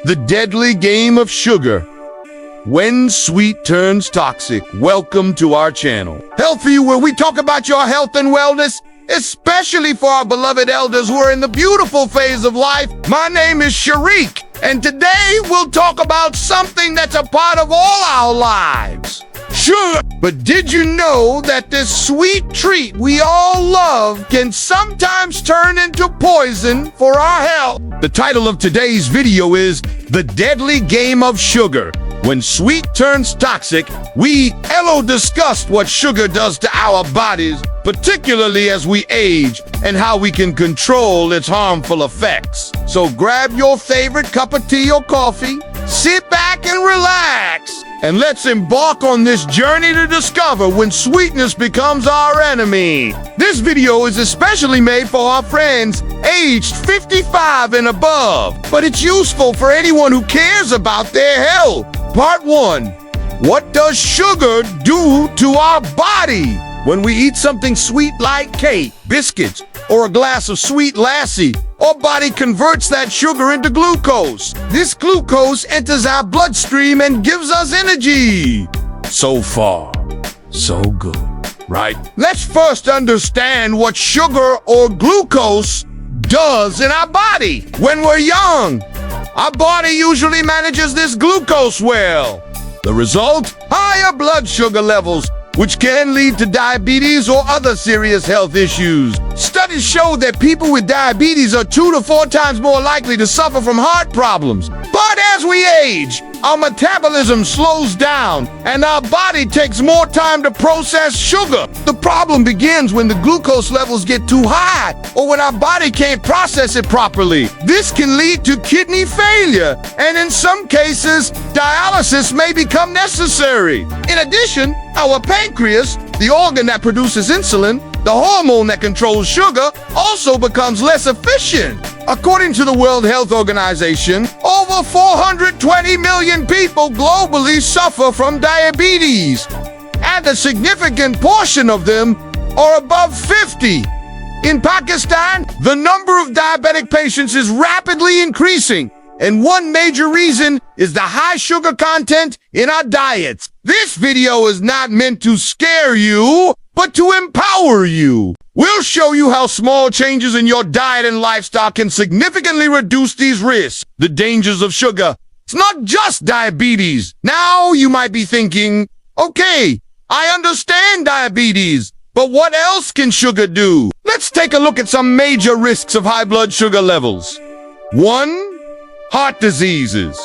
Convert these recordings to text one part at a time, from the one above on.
The deadly game of sugar. When sweet turns toxic. Welcome to our channel. Health for you, where we talk about your health and wellness, especially for our beloved elders who are in the beautiful phase of life. My name is Sharik, and today we'll talk about something that's a part of all our lives. Sugar. But did you know that this sweet treat we all love can sometimes turn into poison for our health? The title of today's video is The Deadly Game of Sugar. When sweet turns toxic, we discussed what sugar does to our bodies, particularly as we age, and how we can control its harmful effects. So grab your favorite cup of tea or coffee, sit back and relax, and let's embark on this journey to discover when sweetness becomes our enemy. This video is especially made for our friends aged 55 and above, but it's useful for anyone who cares about their health. Part 1. What does sugar do to our body? When we eat something sweet like cake, biscuits, or a glass of sweet lassi, our body converts that sugar into glucose. This glucose enters our bloodstream and gives us energy. So far, so good, right? Let's first understand what sugar or glucose does in our body. When we're young, our body usually manages this glucose well. The result? Higher blood sugar levels, which can lead to diabetes or other serious health issues. Studies show that people with diabetes are 2 to 4 times more likely to suffer from heart problems. But as we age, our metabolism slows down and our body takes more time to process sugar. The problem begins when the glucose levels get too high or when our body can't process it properly. This can lead to kidney failure, and in some cases, dialysis may become necessary. In addition, our pancreas, the organ that produces insulin, the hormone that controls sugar, also becomes less efficient. According to the World Health Organization, over 420 million people globally suffer from diabetes, and a significant portion of them are above 50. In Pakistan, the number of diabetic patients is rapidly increasing, and one major reason is the high sugar content in our diets. This video is not meant to scare you, but to empower you. We'll show you how small changes in your diet and lifestyle can significantly reduce these risks. The dangers of sugar. It's not just diabetes. Now you might be thinking, okay, I understand diabetes, but what else can sugar do? Let's take a look at some major risks of high blood sugar levels. 1. Heart diseases.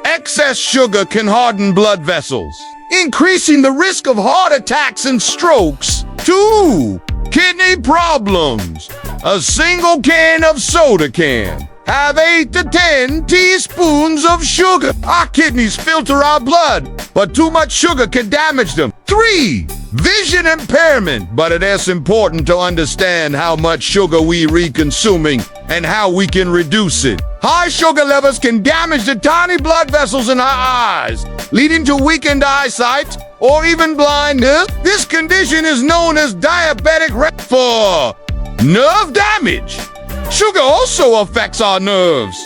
Excess sugar can harden blood vessels, increasing the risk of heart attacks and strokes. 2. Kidney problems. A single can of soda can have 8 to 10 teaspoons of sugar. Our kidneys filter our blood, but too much sugar can damage them. 3. Vision impairment. But it is important to understand how much sugar we are consuming and how we can reduce it. High sugar levels can damage the tiny blood vessels in our eyes, leading to weakened eyesight or even blindness. This condition is known as diabetic retinopathy. Nerve damage. Sugar also affects our nerves,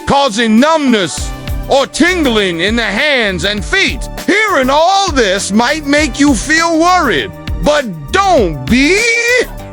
causing numbness or tingling in the hands and feet. Hearing all this might make you feel worried, but don't be.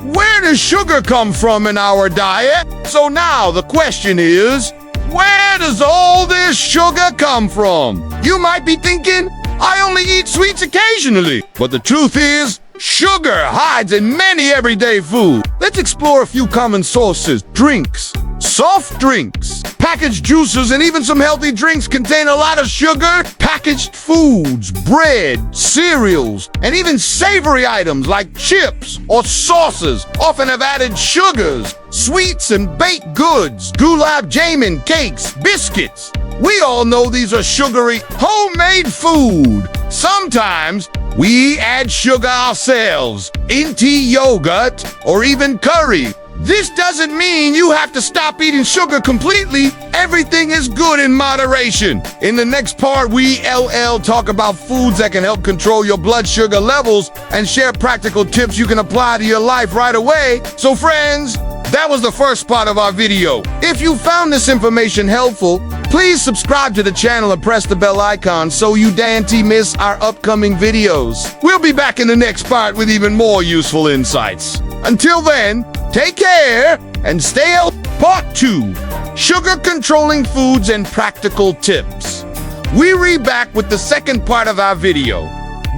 Where does sugar come from in our diet? So now the question is, where does all this sugar come from? You might be thinking, I only eat sweets occasionally. But the truth is, sugar hides in many everyday food. Let's explore a few common sources. Drinks. Soft drinks, packaged juices, and even some healthy drinks contain a lot of sugar. Packaged foods, bread, cereals, and even savory items like chips or sauces often have added sugars. Sweets and baked goods, gulab jamun, cakes, biscuits. We all know these are sugary, homemade food. Sometimes we add sugar ourselves into yogurt or even curry. This doesn't mean you have to stop eating sugar completely. Everything is good in moderation. In the next part, we talk about foods that can help control your blood sugar levels and share practical tips you can apply to your life right away. So friends, that was the first part of our video. If you found this information helpful, Please subscribe to the channel and press the bell icon so you don't miss our upcoming videos. We'll be back in the next part with even more useful insights. Until then, take care and stay healthy. Part 2, Sugar Controlling Foods and Practical Tips. We're back with the second part of our video,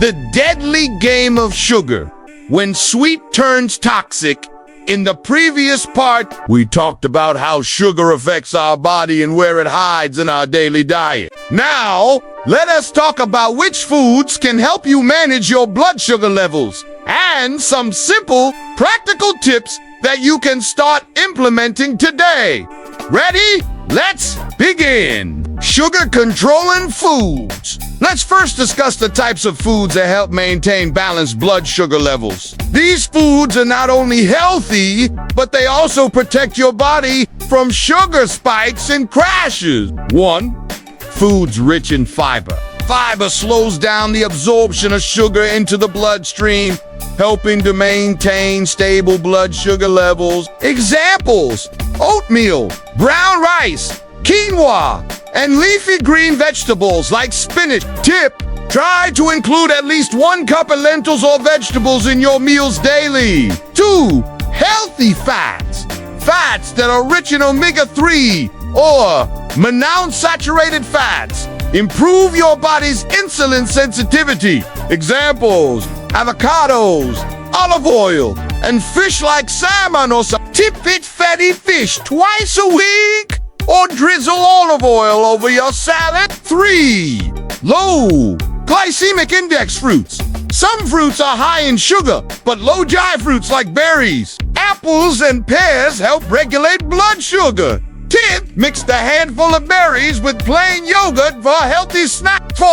the deadly game of sugar, when sweet turns toxic. In the previous part, we talked about how sugar affects our body and where it hides in our daily diet. Now, let us talk about which foods can help you manage your blood sugar levels and some simple, practical tips that you can start implementing today. Ready? Let's begin. Sugar controlling foods. Let's first discuss the types of foods that help maintain balanced blood sugar levels. These foods are not only healthy, but they also protect your body from sugar spikes and crashes. 1. Foods rich in fiber. Fiber slows down the absorption of sugar into the bloodstream, helping to maintain stable blood sugar levels. Examples: oatmeal, brown rice, quinoa, and leafy green vegetables like spinach. Tip: try to include at least 1 cup of lentils or vegetables in your meals daily. 2. Healthy fats. Fats that are rich in omega-3 or monounsaturated fats improve your body's insulin sensitivity. Examples: avocados, olive oil, and fish like salmon or some. Tip: eat fatty fish twice a week or drizzle olive oil over your salad. 3. Low glycemic index fruits. Some fruits are high in sugar, but low GI fruits like berries, apples, and pears help regulate blood sugar. Tip: mix a handful of berries with plain yogurt for a healthy snack. 4.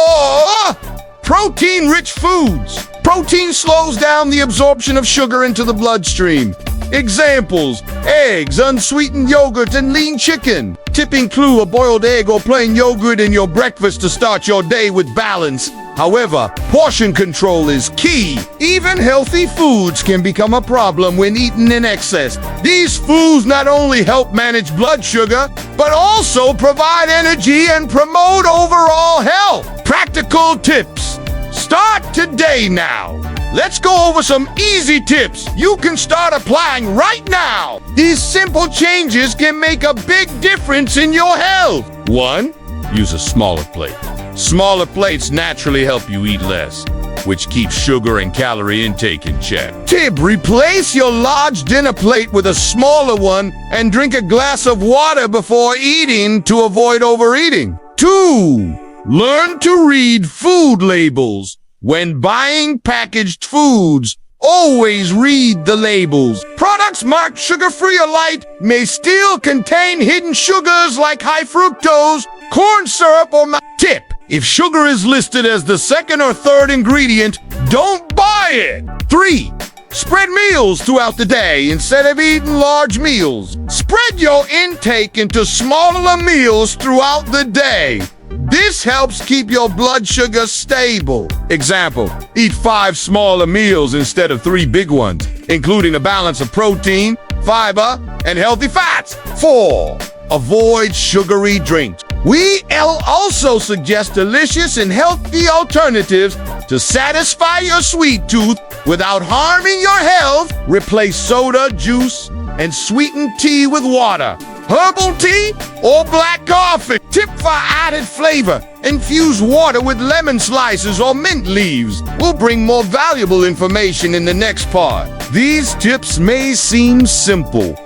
Protein-rich foods. Protein slows down the absorption of sugar into the bloodstream. Examples: eggs, unsweetened yogurt, and lean chicken. Tip: include a boiled egg or plain yogurt in your breakfast to start your day with balance. However, portion control is key. Even healthy foods can become a problem when eaten in excess. These foods not only help manage blood sugar, but also provide energy and promote overall health. Practical tips. Start today now. Let's go over some easy tips you can start applying right now. These simple changes can make a big difference in your health. 1. Use a smaller plate. Smaller plates naturally help you eat less, which keeps sugar and calorie intake in check. Tip: replace your large dinner plate with a smaller one and drink a glass of water before eating to avoid overeating. 2. Learn to read food labels. When buying packaged foods, always read the labels. Products marked sugar-free or light may still contain hidden sugars like high fructose, corn syrup, or Tip: if sugar is listed as the second or third ingredient, don't buy it. 3. Spread meals throughout the day instead of eating large meals. Spread your intake into smaller meals throughout the day. This helps keep your blood sugar stable. Example: eat 5 smaller meals instead of 3 big ones, including a balance of protein, fiber, and healthy fats. 4. Avoid sugary drinks. We also suggest delicious and healthy alternatives to satisfy your sweet tooth without harming your health. Replace soda, juice, and sweetened tea with water, herbal tea, or black coffee. Tip for added flavor: infuse water with lemon slices or mint leaves. We'll bring more valuable information in the next part. These tips may seem simple,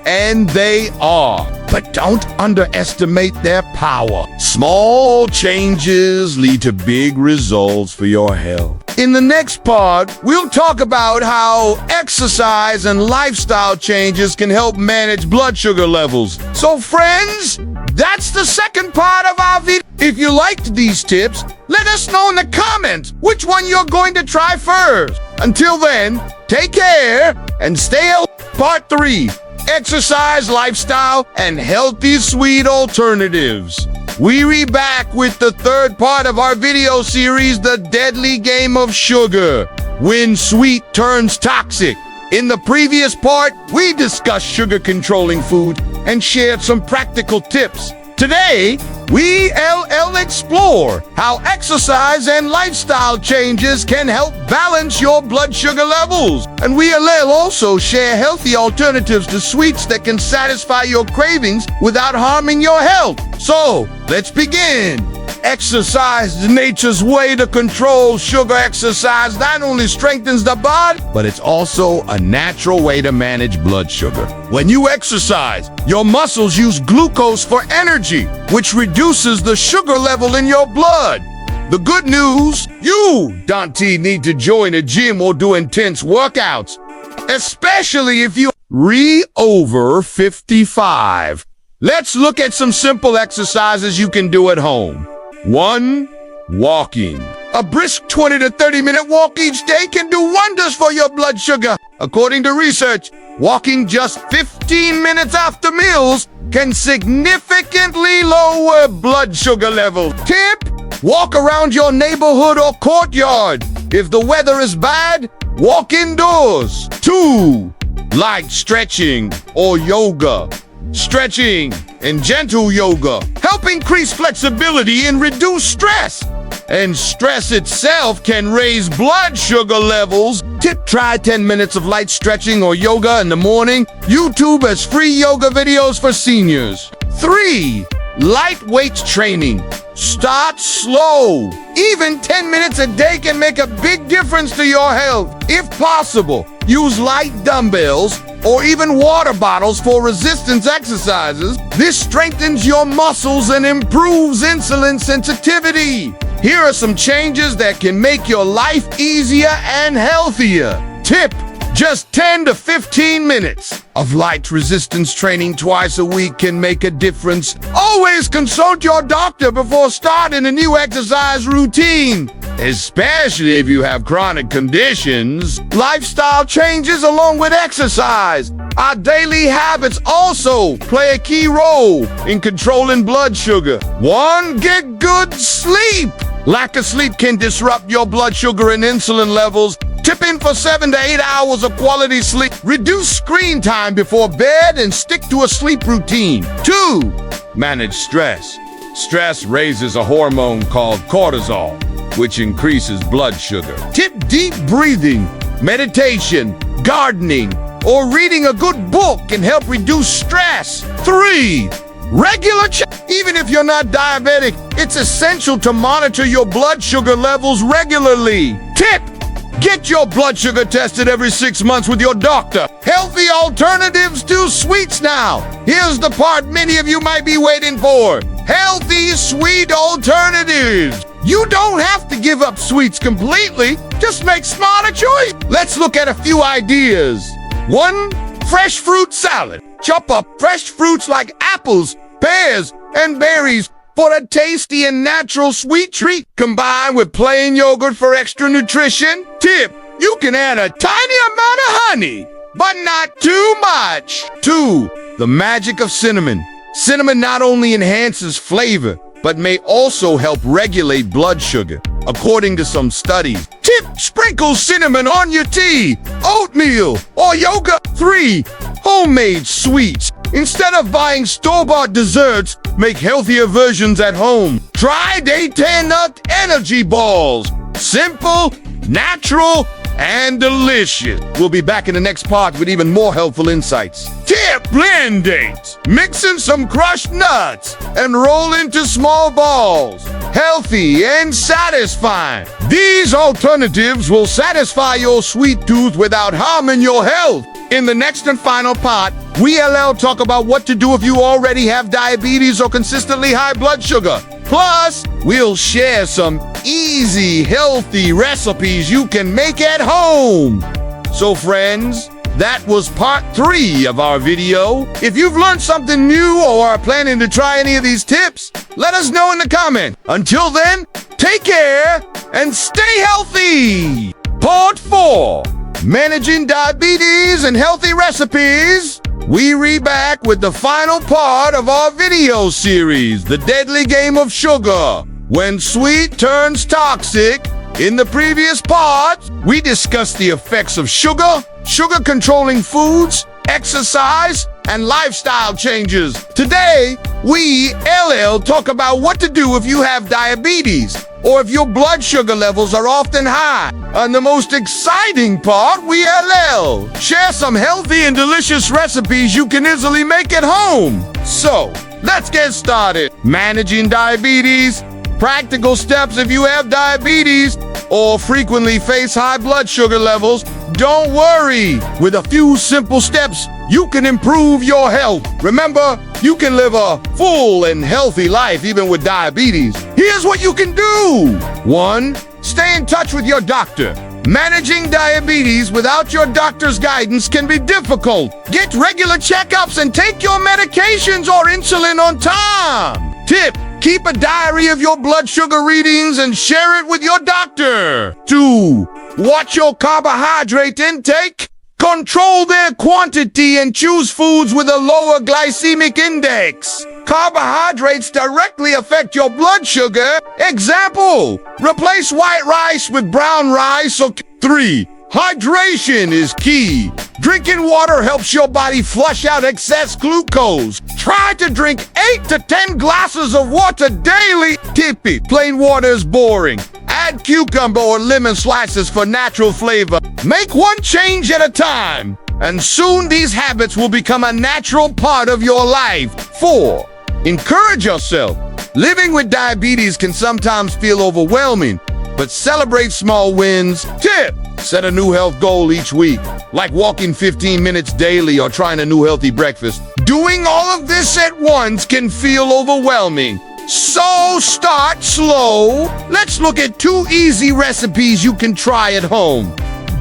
and they are, but don't underestimate their power. Small changes lead to big results for your health. In the next part, we'll talk about how exercise and lifestyle changes can help manage blood sugar levels. So friends, that's the second part of our video. If you liked these tips, let us know in the comments which one you're going to try first. Until then, take care and stay healthy. Part 3. Exercise, lifestyle, and healthy sweet alternatives. We're back with the third part of our video series, The Deadly Game of Sugar, when sweet turns toxic. In the previous part, we discussed sugar-controlling food and shared some practical tips. Today, we'll explore how exercise and lifestyle changes can help balance your blood sugar levels. And we'll also share healthy alternatives to sweets that can satisfy your cravings without harming your health. So, let's begin. Exercise is nature's way to control sugar. Exercise not only strengthens the body, but it's also a natural way to manage blood sugar. When you exercise, your muscles use glucose for energy, which reduces the sugar level in your blood. The good news, you don't need to join a gym or do intense workouts, especially if you're over 55. Let's look at some simple exercises you can do at home. 1. Walking. A brisk 20 to 30 minute walk each day can do wonders for your blood sugar. According to research, walking just 15 minutes after meals can significantly lower blood sugar levels. Tip: walk around your neighborhood or courtyard. If the weather is bad, walk indoors. 2. Light stretching or yoga. Stretching and gentle yoga help increase flexibility and reduce stress. And stress itself can raise blood sugar levels. Tip: try 10 minutes of light stretching or yoga in the morning. YouTube has free yoga videos for seniors. 3. Light weights training. Start slow. Even 10 minutes a day can make a big difference to your health. If possible, use light dumbbells or even water bottles for resistance exercises. This strengthens your muscles and improves insulin sensitivity. Here are some changes that can make your life easier and healthier. Tip: just 10 to 15 minutes of light resistance training twice a week can make a difference. Always consult your doctor before starting a new exercise routine, especially if you have chronic conditions. Lifestyle changes along with exercise. Our daily habits also play a key role in controlling blood sugar. 1. Get good sleep. Lack of sleep can disrupt your blood sugar and insulin levels. Tip in for 7 to 8 hours of quality sleep. Reduce screen time before bed and stick to a sleep routine. 2. Manage stress. Stress raises a hormone called cortisol, which increases blood sugar. Tip: deep breathing, meditation, gardening, or reading a good book can help reduce stress. 3. Regular check. Even if you're not diabetic, it's essential to monitor your blood sugar levels regularly. Tip: get your blood sugar tested every 6 months with your doctor. Healthy alternatives to sweets now. Here's the part many of you might be waiting for. Healthy sweet alternatives. You don't have to give up sweets completely. Just make smarter choices. Let's look at a few ideas. 1. Fresh fruit salad. Chop up fresh fruits like apples, pears, and berries for a tasty and natural sweet treat. Combine with plain yogurt for extra nutrition. Tip: you can add a tiny amount of honey, but not too much. 2. The magic of cinnamon. Cinnamon not only enhances flavor, but may also help regulate blood sugar, according to some studies. Tip: sprinkle cinnamon on your tea, oatmeal, or yogurt. 3. Homemade sweets. Instead of buying store-bought desserts, make healthier versions at home. Try Day-10 Nut Energy Balls. Simple, natural, and delicious. We'll be back in the next part with even more helpful insights. Tip: blend dates. Mix in some crushed nuts and roll into small balls. Healthy and satisfying. These alternatives will satisfy your sweet tooth without harming your health. In the next and final part, we'll talk about what to do if you already have diabetes or consistently high blood sugar. Plus, we'll share some easy, healthy recipes you can make at home. So friends, that was part 3 of our video. If you've learned something new or are planning to try any of these tips, let us know in the comment. Until then, take care and stay healthy. Part 4, managing diabetes and healthy recipes. We back with the final part of our video series, The Deadly Game of Sugar, When Sweet Turns Toxic. In the previous part, we discussed the effects of sugar, sugar-controlling foods, exercise, and lifestyle changes. Today, we, LL, talk about what to do if you have diabetes or if your blood sugar levels are often high. And the most exciting part, we, LL, share some healthy and delicious recipes you can easily make at home. So, let's get started. Managing diabetes, practical steps if you have diabetes or frequently face high blood sugar levels. Don't worry. With a few simple steps, you can improve your health. Remember, you can live a full and healthy life even with diabetes. Here's what you can do. 1. Stay in touch with your doctor. Managing diabetes without your doctor's guidance can be difficult. Get regular checkups and take your medications or insulin on time. Tip: keep a diary of your blood sugar readings and share it with your doctor. 2. Watch your carbohydrate intake. Control their quantity and choose foods with a lower glycemic index. Carbohydrates directly affect your blood sugar. Example: replace white rice with brown rice. 3. Hydration is key. Drinking water helps your body flush out excess glucose. Try to drink 8 to 10 glasses of water daily. Tippy: plain water is boring. Add cucumber or lemon slices for natural flavor. Make one change at a time, and soon these habits will become a natural part of your life. 4. Encourage yourself. Living with diabetes can sometimes feel overwhelming, but celebrate small wins. Tip: set a new health goal each week, like walking 15 minutes daily or trying a new healthy breakfast. Doing all of this at once can feel overwhelming. So start slow. Let's look at 2 easy recipes you can try at home.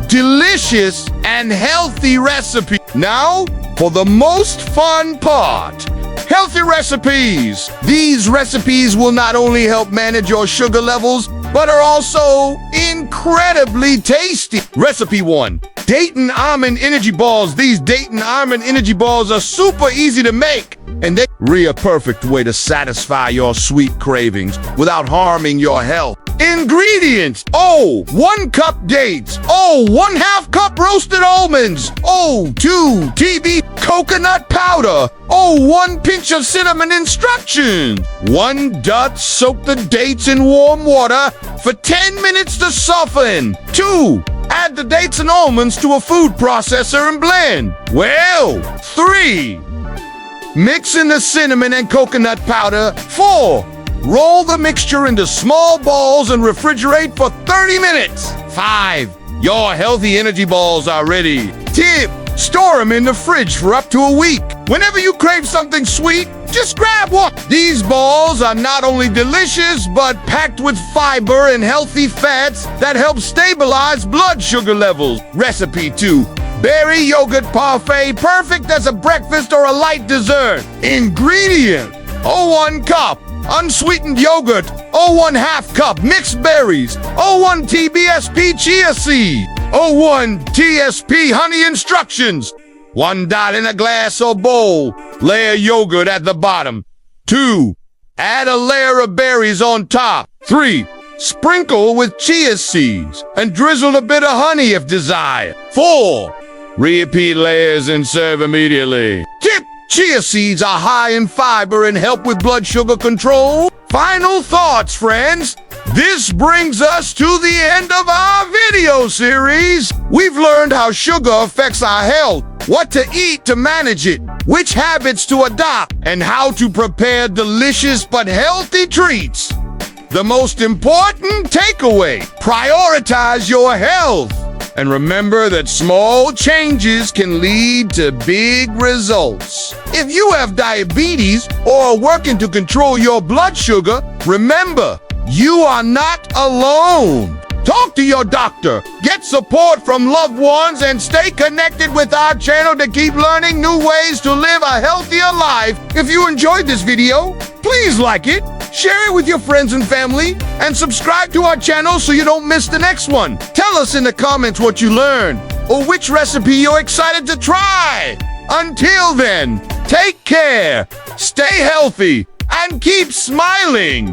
Delicious and healthy recipe. Now, for the most fun part. Healthy recipes. These recipes will not only help manage your sugar levels, but are also incredibly tasty. Recipe 1. Dayton Almond Energy Balls. These Dayton Almond Energy Balls are super easy to make, and they're a perfect way to satisfy your sweet cravings without harming your health. Ingredients: 1 cup dates. 1/2 cup roasted almonds. 2 TB coconut powder. 1 pinch of cinnamon. Instructions: 1 dot, soak the dates in warm water for 10 minutes to soften. 2. Add the dates and almonds to a food processor and blend. 3. Mix in the cinnamon and coconut powder. 4. Roll the mixture into small balls and refrigerate for 30 minutes. 5. Your healthy energy balls are ready. Tip: store them in the fridge for up to a week. Whenever you crave something sweet, just grab one. These balls are not only delicious, but packed with fiber and healthy fats that help stabilize blood sugar levels. Recipe 2. Berry yogurt parfait, perfect as a breakfast or a light dessert. Ingredient: 1 cup unsweetened yogurt. 1/2 cup mixed berries. 1 TBSP chia seed. 1 TSP honey. Instructions: 1 dot in a glass or bowl. Layer yogurt at the bottom. 2. Add a layer of berries on top. 3. Sprinkle with chia seeds and drizzle a bit of honey if desired. 4. Repeat layers and serve immediately. Tip: chia seeds are high in fiber and help with blood sugar control. Final thoughts, friends. This brings us to the end of our video series. We've learned how sugar affects our health, what to eat to manage it, which habits to adopt, and how to prepare delicious but healthy treats. The most important takeaway: prioritize your health. And remember that small changes can lead to big results. If you have diabetes or are working to control your blood sugar, remember, you are not alone. Talk to your doctor, get support from loved ones, and stay connected with our channel to keep learning new ways to live a healthier life. If you enjoyed this video, please like it, share it with your friends and family, and subscribe to our channel so you don't miss the next one. Tell us in the comments what you learned or which recipe you're excited to try. Until then, take care, stay healthy, and keep smiling.